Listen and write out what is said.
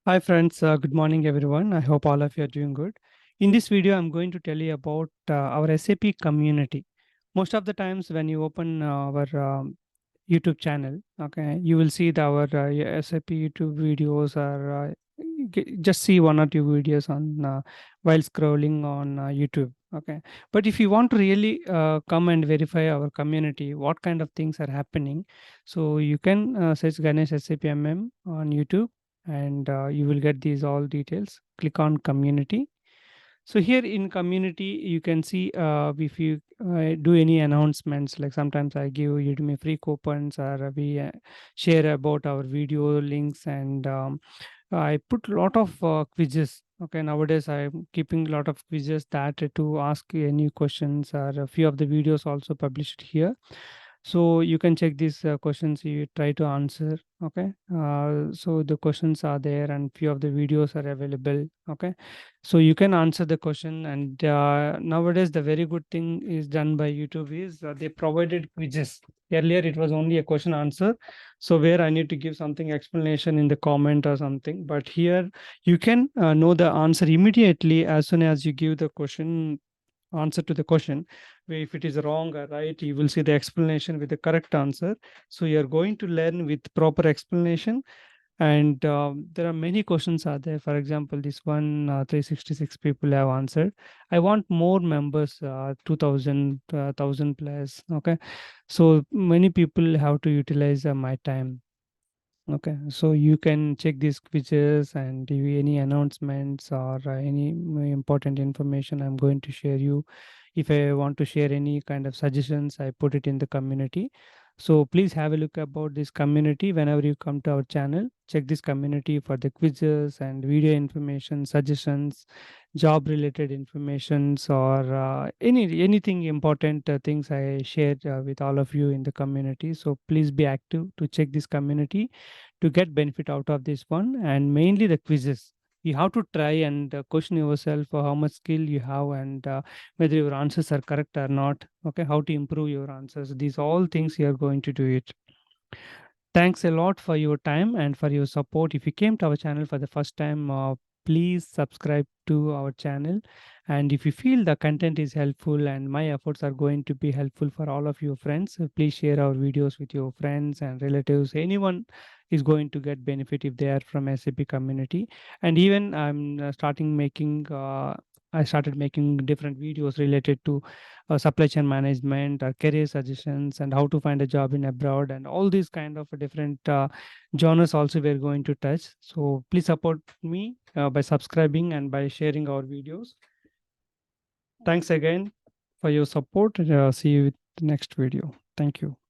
Hi friends, good morning everyone. I hope all of you are doing good. In this video, I'm going to tell you about our SAP community. Most of the times when you open our YouTube channel, okay, you will see our SAP YouTube videos or just see one or two videos on while scrolling on YouTube. Okay, but if you want to really come and verify our community, what kind of things are happening, so you can search Ganesh SAP MM on YouTube and you will get these all details. Click on community. So here in community you can see if you do any announcements, like sometimes I give Udemy free coupons, or we share about our video links, and I put a lot of quizzes. Okay, nowadays I'm keeping a lot of quizzes that to ask any questions, or a few of the videos also published here. So you can check these questions, you try to answer. Okay, so the questions are there and few of the videos are available. Okay, so you can answer the question. And nowadays the very good thing is done by YouTube is they provided quizzes. Earlier it was only a question answer, so where I need to give something explanation in the comment or something, but here you can know the answer immediately as soon as you give the question answer to the question. Where if it is wrong or right, you will see the explanation with the correct answer. So you are going to learn with proper explanation. And there are many questions are there. For example, this one 366 people have answered. I want more members, 2000 1000 plus. Okay, so many people have to utilize my time. Okay, so you can check these quizzes and give any announcements or any important information I'm going to share you. If I want to share any kind of suggestions, I put it in the community. So please have a look about this community whenever you come to our channel. Check this community for the quizzes and video information, suggestions, job related informations, or anything important things I shared with all of you in the community. So please be active to check this community to get benefit out of this one. And mainly the quizzes, you have to try and question yourself for how much skill you have, and whether your answers are correct or not. Okay, how to improve your answers, these all things you are going to do it. Thanks a lot for your time and for your support. If you came to our channel for the first time, please subscribe to our channel. And if you feel the content is helpful and my efforts are going to be helpful for all of your friends, please share our videos with your friends and relatives. Anyone is going to get benefit if they are from SAP community. And even I started making different videos related to supply chain management or career suggestions and how to find a job in abroad, and all these kind of different genres also we're going to touch. So please support me by subscribing and by sharing our videos. Thanks again for your support. See you with the next video. Thank you.